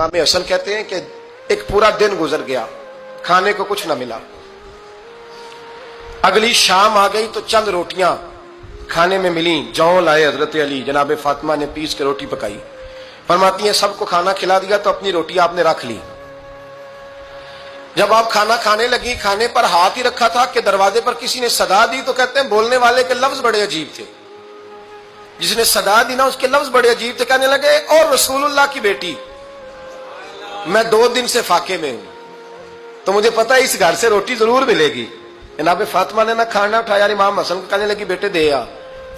इमाम हसन कहते हैं कि एक पूरा दिन गुजर गया, खाने को कुछ न मिला। अगली शाम आ गई तो चंद रोटियां खाने में मिली। जौ लाए हजरत अली, जनाब फातिमा ने पीस के रोटी पकाई। फरमाती हैं सबको खाना खिला दिया तो अपनी रोटी आपने रख ली। जब आप खाना खाने लगी, खाने पर हाथ ही रखा था कि दरवाजे पर किसी ने सदा दी। तो कहते हैं बोलने वाले के लफ्ज बड़े अजीब थे। जिसने सदा दी ना उसके लफ्ज बड़े अजीब थे। कहने लगे और रसूलुल्लाह की बेटी, मैं 2 दिन से फाके में हूं, तो मुझे पता है इस घर से रोटी जरूर मिलेगी। जनाब फातिमा ने ना खाना उठाया, इमाम हसन को कहने लगी बेटे दे आ।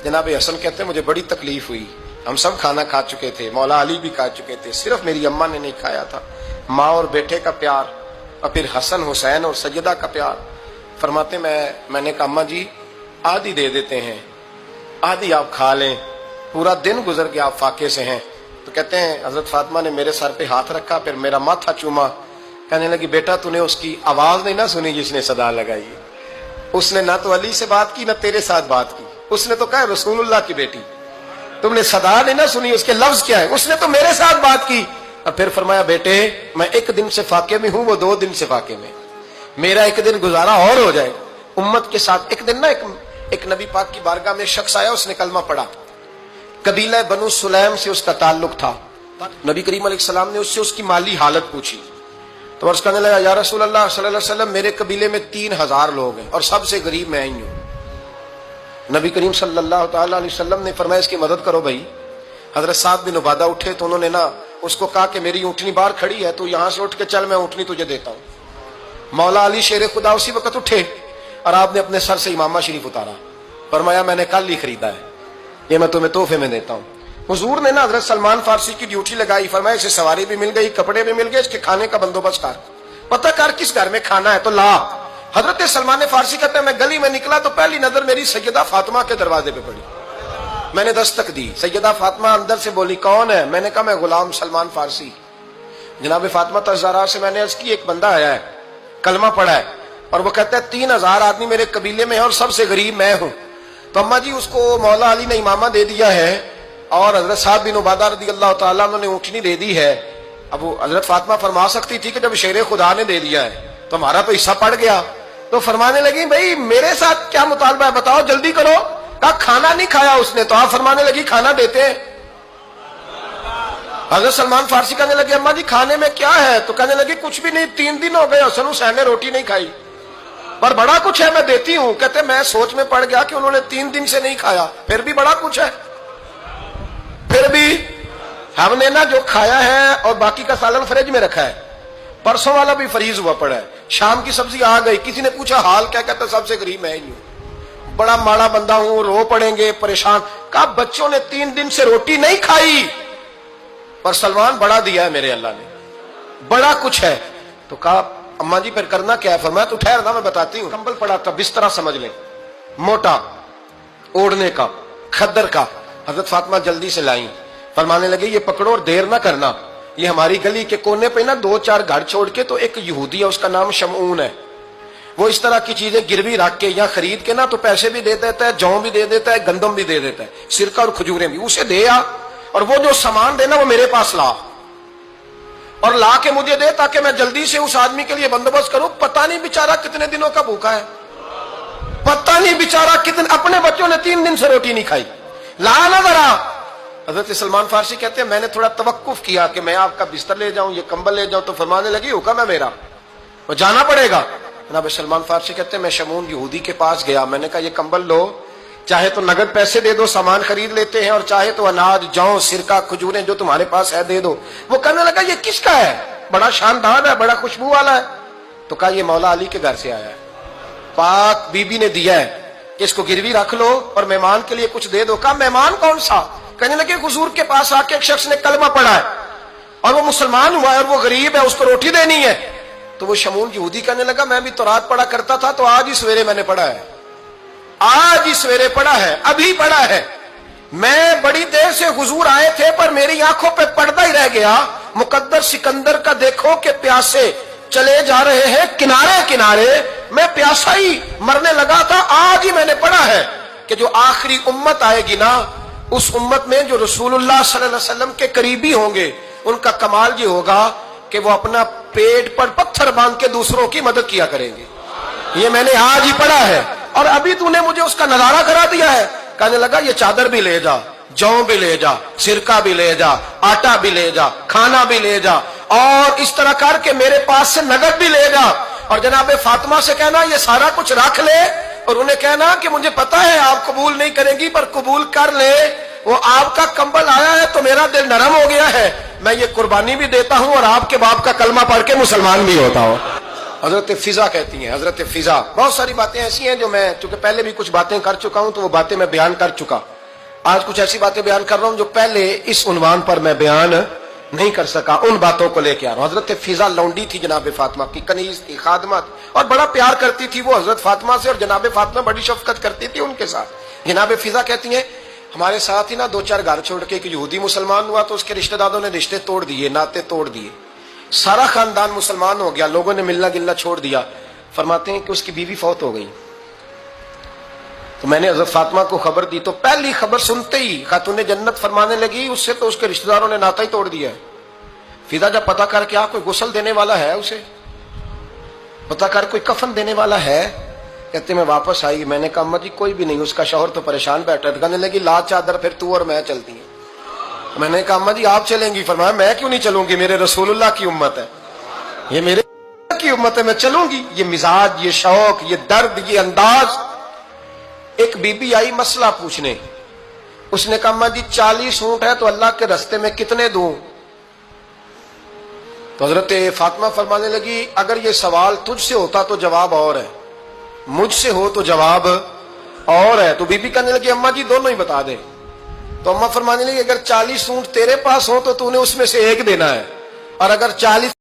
जनाब हसन कहते हैं मुझे बड़ी तकलीफ हुई, हम सब खाना खा चुके थे, मौला अली भी खा चुके थे, सिर्फ मेरी अम्मा ने नहीं खाया था। माँ और बेटे का प्यार और फिर हसन हुसैन और सैयदा का प्यार। फरमाते मैंने कहा अम्मा जी आधी दे देते हैं, आधी आप खा लें, पूरा दिन गुजर गया आप फाके से हैं। तो कहते हैं हजरत फातिमा ने मेरे सर पे हाथ रखा, फिर मेरा माथा चूमा। कहने लगी बेटा तूने उसकी आवाज नहीं ना सुनी जिसने सदा लगाई। उसने ना तो अली से बात की ना तेरे साथ बात की, उसने तो कहा रसूलुल्लाह की बेटी। तुमने सदा नहीं ना सुनी, उसके लफ्ज क्या है, उसने तो मेरे साथ बात की। और फिर फरमाया बेटे मैं 1 दिन से फाके में हूं, वो 2 दिन से फाके में, मेरा 1 दिन गुजारा और हो जाएगा उम्मत के साथ। एक दिन ना एक नबी पाक की बारगाह में शख्स आया, उसने कलमा पढ़ा। कबीला बनु सुलैम से उसका ताल्लुक था। नबी करीम अलैहिस्सलाम ने उससे उसकी माली हालत पूछी तो अर्ज करने लगा या रसूल अल्लाह सल्लल्लाहु अलैहि वसल्लम मेरे कबीले में 3000 लोग हैं और सबसे गरीब मैं ही हूं। नबी करीम सल्लल्लाहु अलैहि वसल्लम ने फरमाया इसकी मदद करो भाई। हजरत साद बिन उबादा उठे तो उन्होंने ना उसको कहा कि मेरी ऊँटनी बाहर खड़ी है, तो यहां से उठ के चल, मैं ऊँटनी तुझे देता हूं। मौला अली शेर खुदा उसी वक्त उठे और आपने अपने सर से इमामा शरीफ उतारा। फरमाया मैंने कल ही खरीदा है, ये मैं तुम्हें तोहफे में देता हूं। हुजूर ने ना हजरत सलमान फारसी की ड्यूटी लगाई। फरमाया इसे सवारी भी मिल गई, कपड़े भी मिल गए, इसके खाने का बंदोबस्त कर, पता कर किस घर में खाना है तो ला। हजरत सलमान फारसी कहते हैं मैं गली में निकला तो पहली नजर मेरी सैयदा फातिमा के दरवाजे पे पड़ी। मैंने दस्तक दी, सैयदा फातिमा अंदर से बोली कौन है? मैंने कहा मैं गुलाम सलमान फारसी। जनाब फातिमा तज़हरा से मैंने अर्ज की एक बंदा आया है, कलमा पढ़ा है और वो कहता है 3000 आदमी मेरे कबीले में है और सबसे गरीब मैं हूं। तो अम्मा जी उसको मौला अली ने इमामा दे दिया है और हजरत साद बिन उबादा रज़ी अल्लाह तआला अन्हु ने ऊँटनी दे दी है। अब वो हजरत फातिमा फरमा सकती थी कि जब शेर खुदा ने दे दिया है तो हमारा तो हिस्सा पड़ गया। तो फरमाने लगी भाई मेरे साथ क्या मुतालबा है बताओ, जल्दी करो। कहा खाना नहीं खाया उसने, तो आप फरमाने लगी खाना देते हैं। हजरत सलमान फारसी कहने लगे अम्मा जी खाने में क्या है? तो कहने लगी कुछ भी नहीं, 3 दिन हो गए हसन हुसैन ने रोटी नहीं खाई, पर बड़ा कुछ है मैं देती हूं। कहते मैं सोच में पड़ गया कि उन्होंने 3 दिन से नहीं खाया, फिर भी बड़ा कुछ है। फिर भी हमने ना जो खाया है और बाकी का सालन फ्रिज में रखा है, परसों वाला भी फ्रीज हुआ पड़ा है, शाम की सब्जी आ गई। किसी ने पूछा हाल क्या? कहता सबसे गरीब मैं ही हूं, बड़ा माड़ा बंदा हूं, रो पड़ेंगे परेशान। कहा बच्चों ने 3 दिन से रोटी नहीं खाई पर सलमान बड़ा दिया है मेरे अल्लाह ने, बड़ा कुछ है। तो कहा अम्मा जी फिर करना क्या है? फरमाया तू ठहर ना मैं बताती हूँ। कंबल पड़ा था, बिस्तरा समझ ले, मोटा ओढ़ने का, खद्दर का। हजरत फातिमा जल्दी से लाई, फरमाने लगे ये पकड़ो और देर ना करना। ये हमारी गली के कोने पे ना 2-4 घर छोड़ के तो एक यहूदी है, उसका नाम शमऊन है, वो इस तरह की चीजें गिरवी रख के या खरीद के ना तो पैसे भी दे देता है, जौ भी दे देता है, गंदम भी दे देता है, सिरका और खजूरें भी। उसे दे आ और वो जो सामान देना वो मेरे पास ला और ला के मुझे दे ताकि मैं जल्दी से उस आदमी के लिए बंदोबस्त करूं। पता नहीं बेचारा कितने दिनों का भूखा है, पता नहीं बेचारा कितने, अपने बच्चों ने 3 दिन से रोटी नहीं खाई, ला ना जरा। हजरत सलमान फारसी कहते हैं मैंने थोड़ा तवक्कुफ किया कि मैं आपका बिस्तर ले जाऊं, ये कंबल ले जाऊं। तो फरमाने लगी हुक्म है मेरा, वो जाना पड़ेगा। जनाब सलमान फारसी कहते हैं मैं शमून यहूदी के पास गया, मैंने कहा ये कंबल लो, चाहे तो नगद पैसे दे दो, सामान खरीद लेते हैं, और चाहे तो अनाज, जौ, सिरका, खजूरें जो तुम्हारे पास है दे दो। वो कहने लगा ये किसका है? बड़ा शानदार है, बड़ा खुशबू वाला है। तो कहा ये मौला अली के घर से आया है, पाक बीबी ने दिया है, इसको गिरवी रख लो और मेहमान के लिए कुछ दे दो। कहा मेहमान कौन सा? कहने लगे हुजूर के पास आके एक शख्स ने कलमा पढ़ा है और वो मुसलमान हुआ है और वो गरीब है, उसको रोटी देनी है। तो वो शमून यहूदी कहने लगा मैं भी तो रात पढ़ा करता था, तो आज ही सवेरे मैंने पढ़ा है, आज ही सवेरे पढ़ा है, अभी पढ़ा है। मैं बड़ी देर से हुजूर आए थे पर मेरी आंखों पे पर्दा ही रह गया। मुकद्दर सिकंदर का देखो कि प्यासे चले जा रहे हैं किनारे किनारे, मैं प्यासा ही मरने लगा था, आज ही मैंने पढ़ा है कि जो आखिरी उम्मत आएगी ना, उस उम्मत में जो रसूलुल्लाह सल्लल्लाहु अलैहि वसल्लम के करीबी होंगे ان کا کمال یہ ہوگا کہ وہ اپنا پیٹ پر پتھر باندھ کے دوسروں کی مدد کیا کریں گے. یہ میں نے آج ہی پڑھا ہے اور ابھی تو نے مجھے اس کا نظارہ کرا دیا ہے. کہنے لگا یہ چادر بھی لے جا, جو بھی لے جا, سرکہ بھی لے جا, آٹا بھی لے جا, کھانا بھی لے جا, اور اس طرح کر کے میرے پاس سے نقد بھی لے جا, اور جناب فاطمہ سے کہنا یہ سارا کچھ رکھ لے, اور انہیں کہنا کہ مجھے پتا ہے آپ قبول نہیں کریں گی پر قبول کر لے, وہ آپ کا کمبل آیا ہے تو میرا دل نرم ہو گیا ہے, میں یہ قربانی بھی دیتا ہوں اور آپ کے باپ کا کلمہ پڑھ کے مسلمان بھی ہوتا ہوں. حضرت فضا کہتی ہیں, حضرت فضا. بہت ساری باتیں ایسی ہیں جو میں چونکہ پہلے بھی کچھ باتیں کر چکا ہوں تو وہ باتیں میں بیان کر چکا. آج کچھ ایسی باتیں بیان کر رہا ہوں جو پہلے اس عنوان پر میں بیان نہیں کر سکا, ان باتوں کو لے کے آ رہا ہوں. حضرت فضا لونڈی تھی جناب فاطمہ کی, کنیز تھی, خادمہ تھی, اور بڑا پیار کرتی تھی وہ حضرت فاطمہ سے, اور جناب فاطمہ بڑی شفقت کرتی تھی ان کے ساتھ. جناب فضا کہتی ہیں ہمارے ساتھ ہی نا 2-4 گھر چھوڑ کے ایک یہودی مسلمان ہوا تو اس کے رشتہ داروں نے رشتے توڑ دیے, ناطے توڑ دیے, سارا خاندان مسلمان ہو گیا, لوگوں نے ملنا گلنا چھوڑ دیا. فرماتے ہیں کہ اس کی بیوی فوت ہو گئی. تو میں نے حضرت فاطمہ کو خبر دی تو پہلی خبر سنتے ہی خاتون جنت فرمانے لگی اس سے تو اس کے رشتہ داروں نے ناتا ہی توڑ دیا ہے. فضا جب پتا کر کے کوئی غسل دینے والا ہے, اسے پتا کر کوئی کفن دینے والا ہے, کہتے میں واپس آئی. میں نے کہا اما جی کوئی بھی نہیں, اس کا شوہر تو پریشان بیٹھا ہے. کہنے لگی لا چادر پھر تو اور میں چلتی ہیں. میں نے کہا اما جی آپ چلیں گی؟ فرمایا میں کیوں نہیں چلوں گی, میرے رسول اللہ کی امت ہے, یہ میرے کی امت ہے, میں چلوں گی. یہ مزاج, یہ شوق, یہ درد, یہ انداز. ایک بی بی آئی مسئلہ پوچھنے, اس نے کہا اما جی 40 اونٹ ہے تو اللہ کے رستے میں کتنے دوں؟ تو حضرت فاطمہ فرمانے لگی اگر یہ سوال تجھ سے ہوتا تو جواب اور ہے, مجھ سے ہو تو جواب اور ہے. تو بی بی کہنے لگی اما جی دونوں ہی بتا دیں. تو اما فرمانے لگی اگر 40 اونٹ تیرے پاس ہو تو نے اس میں سے ایک دینا ہے, اور اگر 40